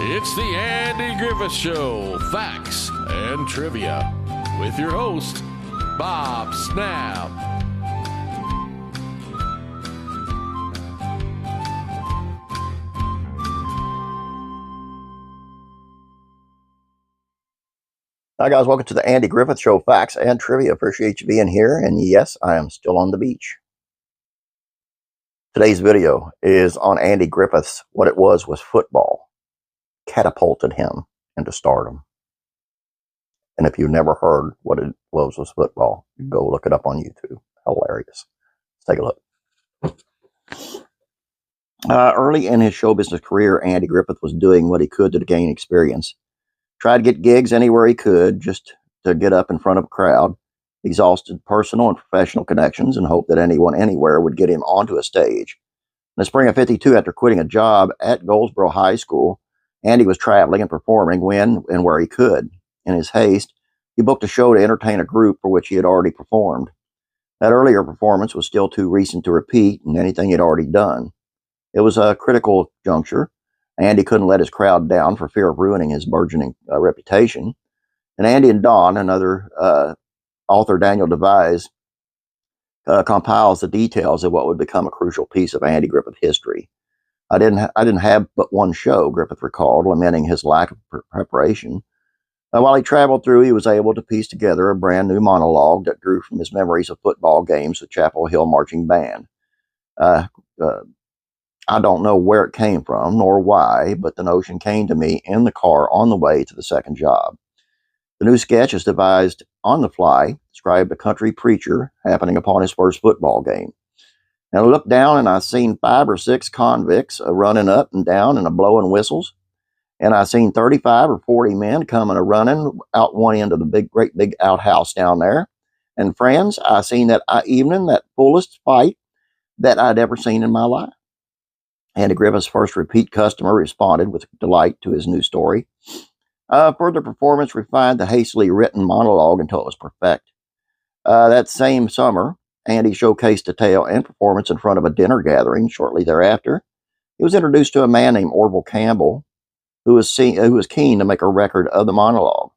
It's the Andy Griffith Show, Facts and Trivia, with your host, Bob Snap. Hi guys, welcome to the Andy Griffith Show, Facts and Trivia. Appreciate you being here, and yes, I am still on the beach. Today's video is on Andy Griffith's What It Was Football. Catapulted him into stardom. And if you've never heard what it was football, go look it up on YouTube. Hilarious. Let's take a look. Early in his show business career, Andy Griffith was doing what he could to gain experience. Tried to get gigs anywhere he could just to get up in front of a crowd. Exhausted personal and professional connections and hoped that anyone anywhere would get him onto a stage. In the spring of '52, after quitting a job at Goldsboro High School, Andy was traveling and performing when and where he could. In his haste, he booked a show to entertain a group for which he had already performed. That earlier performance was still too recent to repeat in anything he'd already done. It was a critical juncture. Andy couldn't let his crowd down for fear of ruining his burgeoning reputation. And Andy and Don, another author, Daniel DeVise, compiles the details of what would become a crucial piece of Andy Griffith history. I didn't have but one show, Griffith recalled, lamenting his lack of preparation. While he traveled through, he was able to piece together a brand new monologue that grew from his memories of football games with Chapel Hill Marching Band. I don't know where it came from, nor why, but the notion came to me in the car on the way to the second job. The new sketch is devised on the fly, described a country preacher happening upon his first football game. And I looked down and I seen 5 or 6 convicts running up and down and blowing whistles. And I seen 35 or 40 men coming running out one end of the great big outhouse down there. And friends, I seen that evening that fullest fight that I'd ever seen in my life. Andy Griffith's first repeat customer responded with delight to his new story. Further performance refined the hastily written monologue until it was perfect. That same summer, Andy showcased a tale and performance in front of a dinner gathering. Shortly thereafter, he was introduced to a man named Orville Campbell, who was keen to make a record of the monologue.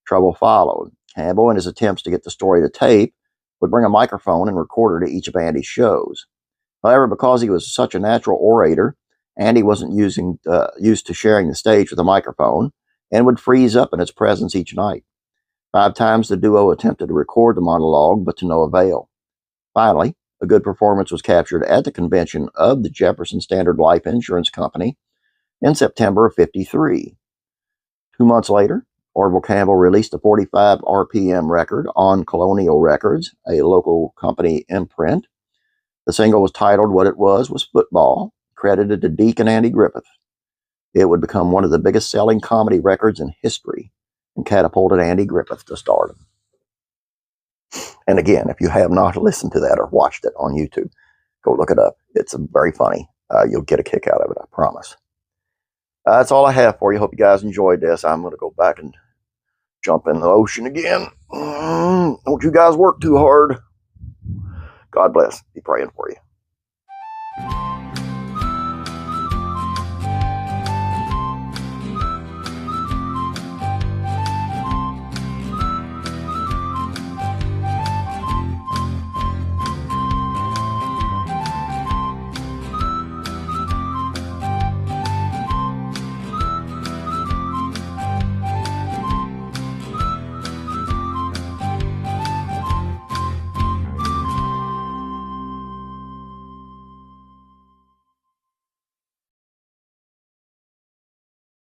Trouble followed. Campbell, in his attempts to get the story to tape, would bring a microphone and recorder to each of Andy's shows. However, because he was such a natural orator, Andy wasn't used to sharing the stage with a microphone and would freeze up in its presence each night. 5 times the duo attempted to record the monologue, but to no avail. Finally, a good performance was captured at the convention of the Jefferson Standard Life Insurance Company in September of '53. 2 months later, Orville Campbell released a 45 RPM record on Colonial Records, a local company imprint. The single was titled What It Was Football, credited to Deacon Andy Griffith. It would become one of the biggest selling comedy records in history and catapulted Andy Griffith to stardom. And again, if you have not listened to that or watched it on YouTube, go look it up. It's very funny. You'll get a kick out of it, I promise. That's all I have for you. Hope you guys enjoyed this. I'm going to go back and jump in the ocean again. Don't you guys work too hard. God bless. Be praying for you.